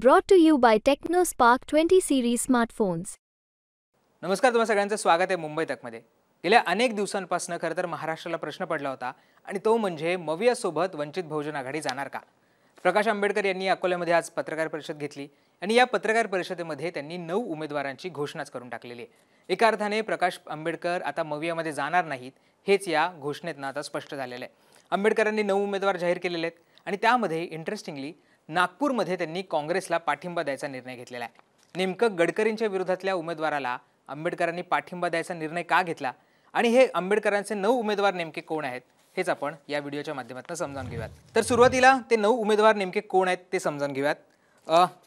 Brought to you by TechnoSpark 20 series smartphones. नमस्कार, तुम्हा सगळ्यांचं स्वागत आहे मुंबई तकमध्ये। गेल्या अनेक दिवसांपासून खरं तर महाराष्ट्राला प्रश्न पडला होता आणि तो म्हणजे मवियासोबत वंचित बहुजन आघाडी जाणार का। प्रकाश आंबेडकर यांनी अकोल्यामध्ये आज पत्रकार परिषद घेतली आणि या पत्रकार परिषदेमध्ये त्यांनी 9 उमेदवारांची घोषणाच करून टाकलेली आहे। एका अर्थाने प्रकाश आंबेडकर आता मवियामध्ये जाणार नाहीत हेच या घोषणेतनं आता स्पष्ट झालेलं आहे। आंबेडकरांनी 9 उमेदवार जाहीर केलेले आहेत आणि त्यामध्ये इंटरेस्टिंगली नागपूरमध्ये त्यांनी काँग्रेसला पाठिंबा द्यायचा निर्णय घेतलेला आहे। नेमकं गडकरींच्या विरोधातल्या उमेदवाराला आंबेडकरांनी पाठिंबा द्यायचा निर्णय का घेतला आणि हे आंबेडकरांचे 9 उमेदवार नेमके कोण आहेत हेच आपण या व्हिडिओच्या माध्यमातून समजावून घेऊयात। तर सुरुवातीला ते 9 उमेदवार नेमके कोण आहेत ते समजावून घेऊयात।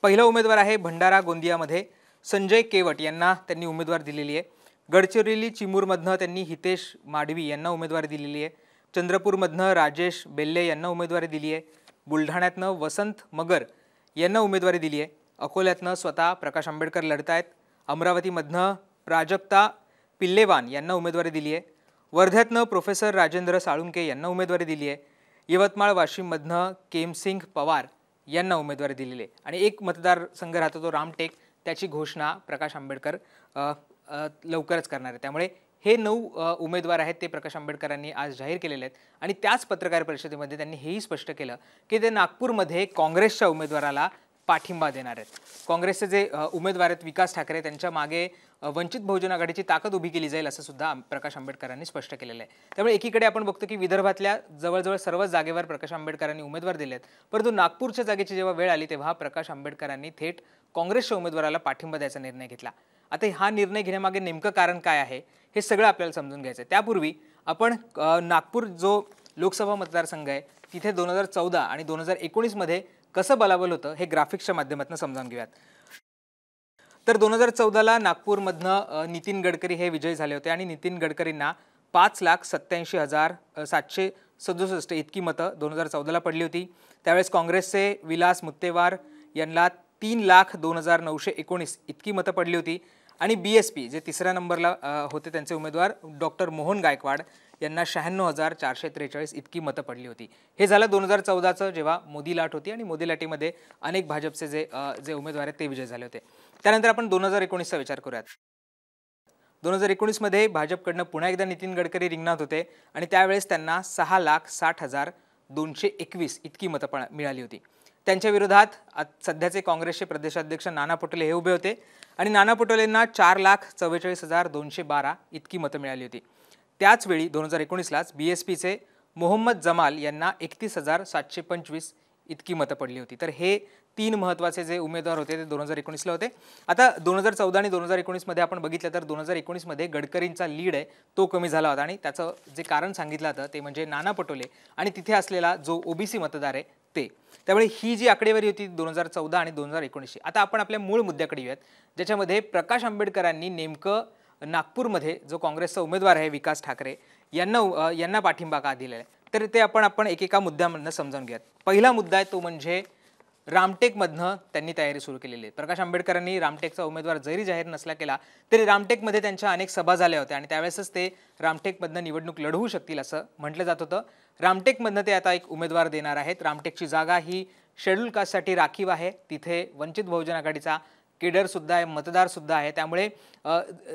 पहिला उमेदवार आहे भंडारा गोंदियामध्ये संजय केवट यांना त्यांनी उमेदवारी दिलेली आहे। गडचिरोली चिमूरमधनं त्यांनी हितेश माडवी यांना उमेदवारी दिलेली आहे। चंद्रपूरमधनं राजेश बेल्ले यांना उमेदवारी दिली आहे। बुलढाण्यातनं वसंत मगर यांना उमेदवारी दिली आहे। अकोल्यातनं स्वतः प्रकाश आंबेडकर लढतायत। अमरावतीमधनं प्राजक्ता पिल्लेवान यांना उमेदवारी दिली आहे। वर्ध्यातनं प्रोफेसर राजेंद्र साळुंके यांना उमेदवारी दिली आहे। यवतमाळ वाशिममधनं केमसिंग पवार यांना उमेदवारी दिलेली आहे आणि एक मतदारसंघ राहतो तो रामटेक, त्याची घोषणा प्रकाश आंबेडकर लवकरच करणार आहे। त्यामुळे हे 9 उमेदवार आहेत ते प्रकाश आंबेडकरांनी आज जाहीर केलेले आहेत आणि त्याच पत्रकार परिषदेमध्ये त्यांनी हेही स्पष्ट केलं की ते नागपूरमध्ये काँग्रेसच्या उमेदवाराला पाठिंबा देणार आहेत। काँग्रेसचे जे उमेदवार आहेत विकास ठाकरे त्यांच्या मागे वंचित बहुजन आघाडीची ताकद उभी केली जाईल असं सुद्धा प्रकाश आंबेडकरांनी स्पष्ट केलेलं आहे। त्यामुळे एकीकडे आपण बघतो की विदर्भातल्या जवळजवळ सर्व जागेवर प्रकाश आंबेडकरांनी उमेदवार दिले आहेत, परंतु नागपूरच्या जागेची जेव्हा वेळ आली तेव्हा प्रकाश आंबेडकरांनी थेट काँग्रेसच्या उमेदवाराला पाठिंबा द्यायचा निर्णय घेतला। आता हा निर्णय घेण्यामागे नेमकं कारण काय आहे हे सगळं आपल्याला समजून घ्यायचं आहे। त्यापूर्वी आपण नागपूर जो लोकसभा मतदारसंघ आहे तिथे 2014 आणि 2019 मध्ये कसं बलाबल होतं हे ग्राफिक्सच्या माध्यमातून समजावून घेऊयात। तर 2014ला नागपूरमधनं नितीन गडकरी हे विजयी झाले होते आणि नितीन गडकरींना 5,87,767 इतकी मतं 2014ला पडली होती। त्यावेळेस काँग्रेसचे विलास मुत्तेवार यांना 3,02,919 इतकी मतं पडली होती आणि बीएसपी जे तिसऱ्या नंबरला होते त्यांचे उमेदवार डॉक्टर मोहन गायकवाड यांना 96,443 इतकी मतं पडली होती। हे झालं 2014चं जेव्हा मोदी लाट होती आणि मोदी लाटीमध्ये अनेक भाजपचे जे उमेदवार आहेत ते विजयी झाले होते। त्यानंतर आपण 2019चा विचार करूयात। 2019 मध्ये भाजपकडनं पुन्हा एकदा नितीन गडकरी रिंगणात होते आणि त्यावेळेस त्यांना 6,60,221 इतकी मतं मिळाली होती। त्यांच्या विरोधात सध्याचे काँग्रेसचे प्रदेशाध्यक्ष नाना पटोले हे उभे होते आणि नाना पटोलेंना 4,44,212 इतकी मतं मिळाली होती। त्याच वेळी 2019लाच बीएसपीचे मोहम्मद जमाल यांना 31,725 इतकी मतं पडली होती। तर हे 3 महत्त्वाचे जे उमेदवार होते ते 2019ला होते। आता 2014 आणि 2019 मध्ये आपण बघितलं तर 2019 मध्ये गडकरींचा लीड आहे तो कमी झाला होता आणि त्याचं जे कारण सांगितलं होतं ते म्हणजे नाना पटोले आणि तिथे असलेला जो ओबीसी मतदार आहे ते। त्यामुळे ही जी आकडेवारी होती 2014 आणि 2019ची। आता आपण आपल्या मूळ मुद्द्याकडे येऊयात ज्याच्यामध्ये प्रकाश आंबेडकरांनी नेमकं नागपूरमध्ये जो काँग्रेसचा उमेदवार आहे विकास ठाकरे यांना पाठिंबा का दिलेला आहे तर ते आपण एकेका मुद्द्यामधनं समजावून घेऊयात। पहिला मुद्दा आहे तो म्हणजे रामटेकमधनं त्यांनी तयारी सुरू केलेली आहे। प्रकाश आंबेडकरांनी रामटेकचा उमेदवार जरी जाहीर नसला केला तरी रामटेकमध्ये त्यांच्या अनेक सभा झाल्या होत्या आणि त्यावेळेसच ते रामटेकमधनं निवडणूक लढवू शकतील असं म्हटलं जात होतं। रामटेकमधनं ते आता एक उमेदवार देणार आहेत। रामटेकची जागा ही शेड्यूल कास्टसाठी राखीव आहे, तिथे वंचित बहुजन आघाडीचा केडर सुद्धा आहे, मतदार सुद्धा आहे, त्यामुळे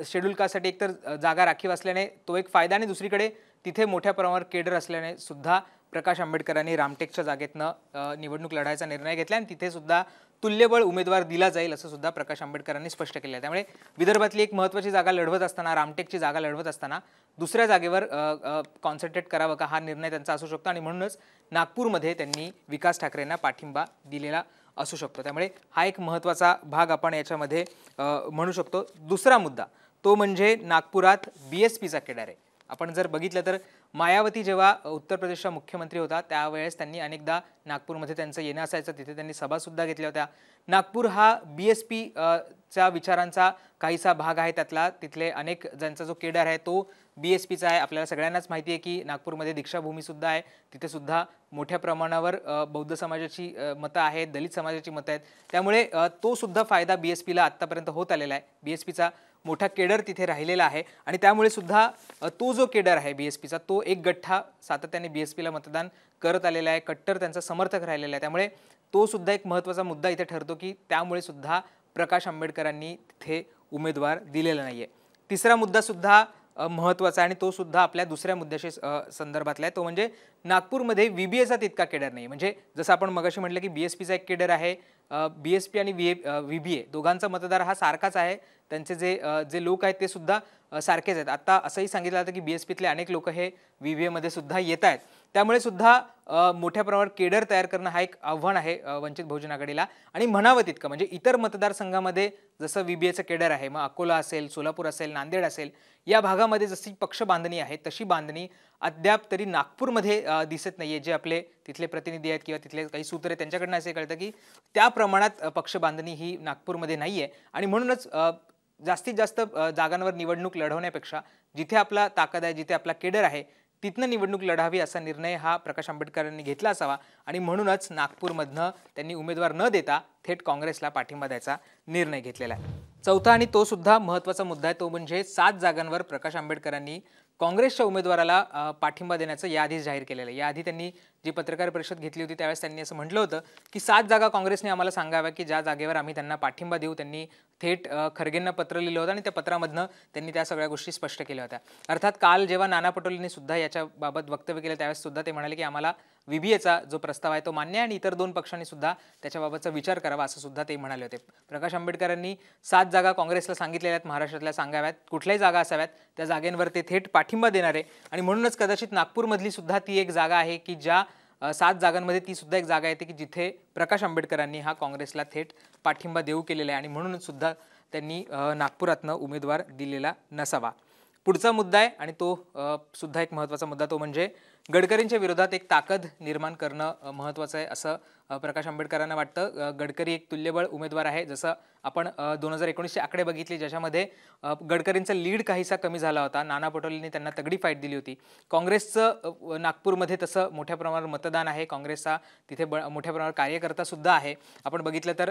शेड्यूल कास्टसाठी एकतर जागा राखीव असल्याने तो एक फायदा आणि दुसरीकडे तिथे मोठ्या प्रमाणावर केडर असल्याने सुद्धा प्रकाश आंबेडकरांनी रामटेकच्या जागेतनं निवडणूक लढायचा निर्णय घेतला आणि तिथे सुद्धा तुल्यबळ उमेदवार दिला जाईल असं सुद्धा प्रकाश आंबेडकरांनी स्पष्ट केलं आहे। त्यामुळे विदर्भातली एक महत्त्वाची जागा लढवत असताना रामटेकची जागा लढवत असताना दुसऱ्या जागेवर कॉन्सन्ट्रेट करावं का हा निर्णय त्यांचा असू शकतो आणि म्हणूनच नागपूरमध्ये त्यांनी विकास ठाकरेंना पाठिंबा दिलेला असू शकतो। त्यामुळे हा एक महत्त्वाचा भाग आपण याच्यामध्ये म्हणू शकतो। दुसरा मुद्दा तो म्हणजे नागपुरात बीएसपीचा केडर आहे। आपण जर बघितलं तर मायावती जेव्हा उत्तर प्रदेशचा मुख्यमंत्री होता त्यावेळेस त्यांनी अनेकदा नागपूरमध्ये त्यांचं येणं असायचं, तिथे त्यांनी सभा सुद्धा घेतल्या होत्या। नागपूर हा बीएसपी च्या विचारांचा काहीसा भाग आहे, त्यातला तिथले अनेक ज्यांचा जो केडर आहे तो बीएसपीचा आहे। आपल्याला सगळ्यांनाच माहिती आहे की नागपूरमध्ये दीक्षाभूमी सुद्धा आहे, तिथे सुद्धा मोठ्या प्रमाणावर बौद्ध समाजाची मतं आहेत, दलित समाजाची मतं आहेत, त्यामुळे तो सुद्धा फायदा बीएसपीला आत्तापर्यंत होत आलेला आहे। बीएसपीचा मोठा केडर तिथे राहिलेला आहे आणि त्यामुळे सुद्धा तो जो केडर आहे बीएसपीचा तो एक गठ्ठा सातत्याने बीएसपीला मतदान करत आलेला आहे, कट्टर त्यांचा समर्थक राहिलेला आहे। त्यामुळे तो सुद्धा एक महत्त्वाचा मुद्दा इथे ठरतो की त्यामुळे सुद्धा प्रकाश आंबेडकरांनी तिथे उमेदवार दिलेला नाहीये. तिसरा मुद्दा सुद्धा महत्त्वाचा आणि तो सुद्धा आपल्या दुसऱ्या मुद्द्याशी संदर्भातला आहे. तो म्हणजे नागपूरमध्ये व्हीबीएचा तितका केडर नाही. म्हणजे जसं आपण मगाशी म्हटलं की बीएसपीचा एक केडर आहे, बीएसपी आणि व्हीबीए दोघांचा मतदार हा सारखाच आहे. त्यांचे जे लोक आहेत ते सुद्धा सारखेच आहेत. आता असंही सांगितलं जातं की बीएसपीतले अनेक लोक हे व्हीबीएमध्ये सुद्धा येत आहेत. त्यामुळे सुद्धा मोठ्या प्रमाणावर केडर तयार करणं हा एक आव्हान आहे वंचित बहुजन आघाडीला. आणि म्हणावं तितकं म्हणजे इतर मतदारसंघामध्ये जसं व्हीबीएचं केडर आहे, मग अकोला असेल, सोलापूर असेल, नांदेड असेल, या भागामध्ये जशी पक्ष बांधणी आहे तशी बांधणी अद्याप तरी नागपूरमध्ये दिसत नाहीये. जे आपले तिथले प्रतिनिधी आहेत किंवा तिथले काही सूत्र आहेत त्यांच्याकडनं असे कळतं की त्या प्रमाणात पक्ष बांधणी ही नागपूरमध्ये नाहीये. आणि म्हणूनच जास्तीत जास्त जागांवर निवडणूक लढवण्यापेक्षा जिथे आपला ताकद आहे, जिथे आपला केडर आहे, तिथनं निवडणूक लढावी असा निर्णय हा प्रकाश आंबेडकरांनी घेतला असावा. आणि म्हणूनच नागपूरमधनं त्यांनी उमेदवार न देता थेट काँग्रेसला पाठिंबा द्यायचा निर्णय घेतलेला आहे. चौथा आणि तो सुद्धा महत्त्वाचा मुद्दा आहे, तो म्हणजे 7 जागांवर प्रकाश आंबेडकरांनी काँग्रेसच्या उमेदवाराला पाठिंबा देण्याचं याआधीच जाहीर केलेलं आहे. याआधी त्यांनी जी पत्रकार परिषद घेतली होती त्यावेळेस त्यांनी असं म्हटलं होतं की 7 जागा काँग्रेसने आम्हाला सांगाव्या की ज्या जागेवर आम्ही त्यांना पाठिंबा देऊ. त्यांनी थेट खरगेंना पत्र लिहिलं होतं आणि त्या पत्रामधनं त्यांनी त्या सगळ्या गोष्टी स्पष्ट केल्या होत्या. अर्थात काल जेव्हा नाना पटोलेंनी सुद्धा याच्याबाबत वक्तव्य केलं त्यावेळेस सुद्धा ते म्हणाले की आम्हाला व्हीबीएचा जो प्रस्ताव आहे तो मान्य आहे आणि इतर 2 पक्षांनी सुद्धा त्याच्याबाबतचा विचार करावा असं सुद्धा ते म्हणाले होते. प्रकाश आंबेडकरांनी 7 जागा काँग्रेसला सांगितलेल्या आहेत, महाराष्ट्रातल्या सांगाव्यात, कुठल्याही जागा असाव्यात, त्या जागेंवर ते थेट पाठिंबा देणार आहे. आणि म्हणूनच कदाचित नागपूरमधली सुद्धा ती एक जागा आहे की ज्या 7 जागांमध्ये ती सुद्धा एक जागा येते की जिथे प्रकाश आंबेडकरांनी हा काँग्रेसला थेट पाठिंबा देऊ केलेला आहे आणि म्हणूनच सुद्धा त्यांनी नागपुरातनं उमेदवार दिलेला नसावा. पुढचा मुद्दा आहे आणि तो सुद्धा एक महत्त्वाचा मुद्दा, तो म्हणजे गडकरींच्या विरोधात एक ताकद निर्माण करणं महत्त्वाचं आहे असं प्रकाश आंबेडकरांना वाटतं. गडकरी एक तुल्यबळ उमेदवार आहे. जसं आपण 2019चे आकडे बघितले ज्याच्यामध्ये गडकरींचा लीड काहीसा कमी झाला होता. नाना पटोलेंनी त्यांना तगडी फाईट दिली होती. काँग्रेसचं नागपूरमध्ये तसं मोठ्या प्रमाणावर मतदान आहे. काँग्रेसचा तिथे मोठ्या प्रमाणावर कार्यकर्ता सुद्धा आहे. आपण बघितलं तर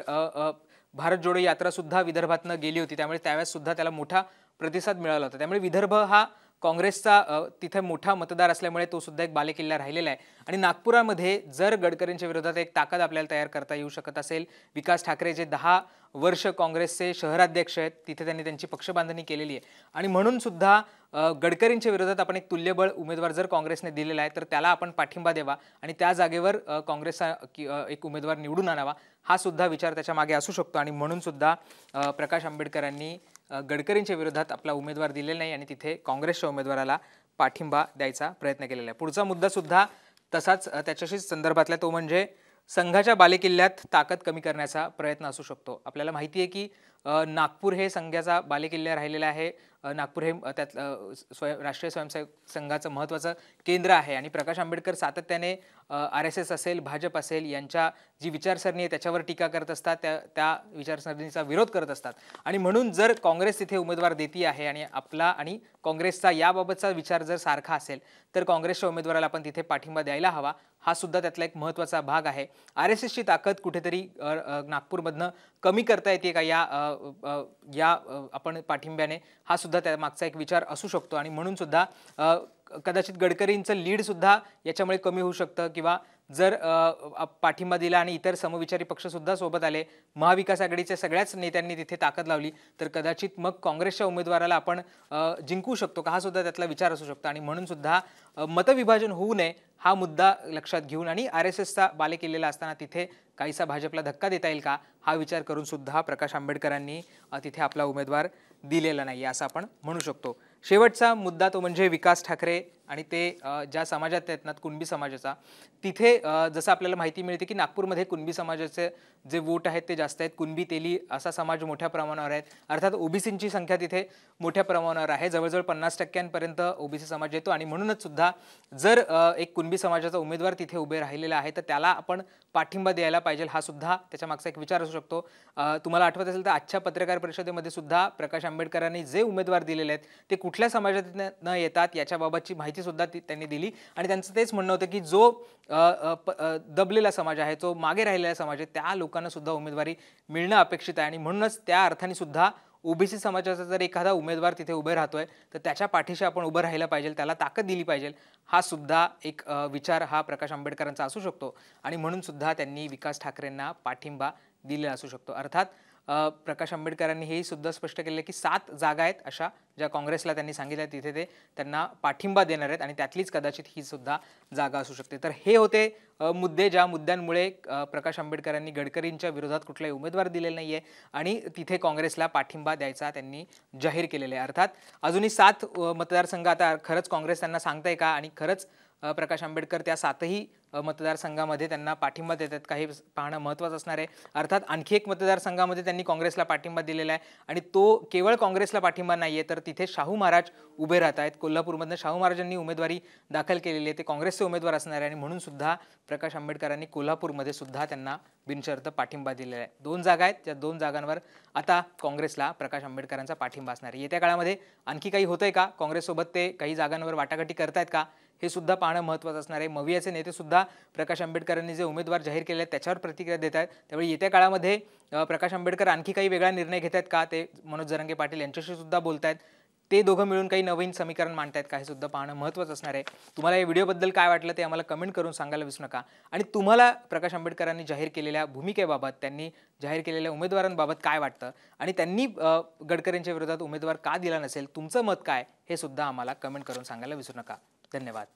भारत जोडो यात्रा सुद्धा विदर्भातनं गेली होती. त्यामुळे त्यावेळेस सुद्धा त्याला मोठा प्रतिसाद मिळाला होता. त्यामुळे विदर्भ हा काँग्रेसचा तिथे मोठा मतदार असल्यामुळे तो सुद्धा एक बालेकिल्ला राहिलेला आहे. आणि नागपुरामध्ये जर गडकरींच्या विरोधात एक ताकद आपल्याला तयार करता येऊ शकत असेल, विकास ठाकरे जे 10 वर्ष काँग्रेसचे शहराध्यक्ष आहेत तिथे त्यांनी त्यांची पक्षबांधणी केलेली आहे आणि म्हणून सुद्धा गडकरींच्या विरोधात आपण एक तुल्यबळ उमेदवार जर काँग्रेसने दिलेला आहे तर त्याला आपण पाठिंबा द्यावा आणि त्या जागेवर काँग्रेसचा एक उमेदवार निवडून आणावा हा सुद्धा विचार त्याच्या मागे असू शकतो. आणि म्हणून सुद्धा प्रकाश आंबेडकरांनी गडकरींच्या विरोधात आपला उमेदवार दिलेला नाही आणि तिथे काँग्रेसच्या उमेदवाराला पाठिंबा द्यायचा प्रयत्न केलेला आहे. पुढचा मुद्दा सुद्धा तसाच त्याच्याशीच संदर्भातला, तो म्हणजे संघाच्या बालेकिल्ल्यात ताकद कमी करण्याचा प्रयत्न असू शकतो. आपल्याला माहिती आहे की नागपूर हे संघाचा बालेकिल्ला राहिलेला आहे. नागपूर हे त्यात राष्ट्रीय स्वयंसेवक संघाचं महत्त्वाचं केंद्र आहे आणि प्रकाश आंबेडकर सातत्याने RSS असेल, भाजप असेल यांच्या जी विचारसरणी आहे त्याच्यावर टीका करत असतात, त्या विचारसरणीचा विरोध करत असतात. आणि म्हणून जर काँग्रेस तिथे उमेदवार देती आहे आणि आपला आणि काँग्रेसचा याबाबतचा विचार जर सारखा असेल तर काँग्रेसच्या उमेदवाराला आपण तिथे पाठिंबा द्यायला हवा. हा सुद्धा त्यातला एक महत्त्वाचा भाग आहे. RSSची ताकद कुठेतरी नागपूरमधनं कमी करता येते का या आपण पाठिंब्याने, हा सुद्धा त्या मागचा एक विचार असू शकतो. आणि म्हणून सुद्धा कदाचित गडकरींचं लीड सुद्धा याच्यामुळे कमी होऊ शकतं किंवा जर पाठिंबा दिला आणि इतर समविचारी पक्ष सुद्धा सोबत आले, महाविकास आघाडीच्या सगळ्याच नेत्यांनी तिथे ताकद लावली तर कदाचित मग काँग्रेसच्या उमेदवाराला आपण जिंकू शकतो का, हा सुद्धा त्यातला विचार असू शकतो. आणि म्हणून सुद्धा मतविभाजन होऊ नये हा मुद्दा लक्षात घेऊन आणि RSSचा बालेकिल्ला असताना तिथे काहीसा भाजपला धक्का देता येईल का हा विचार करून सुद्धा प्रकाश आंबेडकरांनी तिथे आपला उमेदवार दिलेला नाही असं आपण म्हणू शकतो. शेवटचा मुद्दा तो म्हणजे विकास ठाकरे आणि ते ज्या समाजात आहेत ना, कुणबी समाजाचा, तिथे जसं आपल्याला माहिती मिळते की नागपूरमध्ये कुणबी समाजाचे जे वोट आहेत ते जास्त आहेत. कुणबी तेली असा समाज मोठ्या प्रमाणावर आहेत. अर्थात OBCची संख्या तिथे मोठ्या प्रमाणावर आहे. जवळजवळ 50% OBC समाज येतो आणि म्हणूनच सुद्धा जर एक कुणबी समाजाचा उमेदवार तिथे उभे राहिलेला आहे तर त्याला आपण पाठिंबा द्यायला पाहिजे, हा सुद्धा त्याच्या मागचा एक विचार असू शकतो. तुम्हाला आठवत असेल तर आजच्या पत्रकार परिषदेमध्ये सुद्धा प्रकाश आंबेडकरांनी जे उमेदवार दिलेले आहेत ते कुठल्या समाजात न येतात याच्याबाबतची माहिती सुद्धा त्यांनी दिली आणि त्यांचं तेच म्हणणं होतं की जो दबलेला समाज आहे, जो मागे राहिलेला समाज आहे, त्या लोकांना सुद्धा उमेदवारी मिळणं अपेक्षित आहे आणि म्हणूनच त्या अर्थाने सुद्धा ओबीसी समाजाचा जर एखादा उमेदवार तिथे उभे राहतोय तर त्याच्या पाठीशी आपण उभं राहिलं पाहिजे, त्याला ताकद दिली पाहिजे, हा सुद्धा एक विचार हा प्रकाश आंबेडकरांचा असू शकतो आणि म्हणून सुद्धा त्यांनी विकास ठाकरेंना पाठिंबा दिलेला असू शकतो. अर्थात प्रकाश आंबेडकरांनी हेही सुद्धा स्पष्ट केलं की 7 जागा आहेत अशा ज्या काँग्रेसला त्यांनी सांगितल्या तिथे ते त्यांना पाठिंबा देणार आहेत आणि त्यातलीच कदाचित ही सुद्धा जागा असू शकते. तर हे होते मुद्दे ज्या मुद्द्यांमुळे प्रकाश आंबेडकरांनी गडकरींच्या विरोधात कुठलाही उमेदवार दिलेला नाहीये आणि तिथे काँग्रेसला पाठिंबा द्यायचा त्यांनी जाहीर केलेले आहे. अर्थात अजूनही 7 मतदारसंघ आता खरंच काँग्रेस त्यांना सांगताय का आणि खरंच प्रकाश आंबेडकर त्या 7ही मतदारसंघामध्ये त्यांना पाठिंबा देतात का हे पाहणं महत्त्वाचं असणार आहे. अर्थात आणखी एक मतदारसंघामध्ये त्यांनी काँग्रेसला पाठिंबा दिलेला आहे आणि तो केवळ काँग्रेसला पाठिंबा नाही आहे तर तिथे शाहू महाराज उभे राहत आहेत. कोल्हापूरमधनं शाहू महाराजांनी उमेदवारी दाखल केलेली आहे, ते काँग्रेसचे उमेदवार असणार आहे आणि म्हणून सुद्धा प्रकाश आंबेडकरांनी कोल्हापूरमध्ये सुद्धा त्यांना बिनशर्त पाठिंबा दिलेला आहे. 2 जागा आहेत, त्या 2 जागांवर आता काँग्रेसला प्रकाश आंबेडकरांचा पाठिंबा असणार आहे. येत्या काळामध्ये आणखी काही होतंय का, काँग्रेससोबत ते काही जागांवर वाटाघाटी करतायत का, हे सुद्धा पाहणं महत्त्वाचं असणार आहे. मवियाचे नेते सुद्धा प्रकाश आंबेडकरांनी जे उमेदवार जाहीर केले आहेत त्याच्यावर प्रतिक्रिया देत आहेत. त्यामुळे येत्या काळामध्ये प्रकाश आंबेडकर आणखी काही वेगळा निर्णय घेत आहेत का, ते मनोज जरांगे पाटील यांच्याशी सुद्धा बोलत आहेत, ते दोघं मिळून काही नवीन समीकरण मांडतायत का, हे सुद्धा पाहणं महत्त्वाचं असणार आहे. तुम्हाला या व्हिडिओबद्दल काय वाटलं ते आम्हाला कमेंट करून सांगायला विसरू नका आणि तुम्हाला प्रकाश आंबेडकरांनी जाहीर केलेल्या भूमिकेबाबत, त्यांनी जाहीर केलेल्या उमेदवारांबाबत काय वाटतं आणि त्यांनी गडकरींच्या विरोधात उमेदवार का दिला नसेल, तुमचं मत काय हे सुद्धा आम्हाला कमेंट करून सांगायला विसरू नका. धन्यवाद.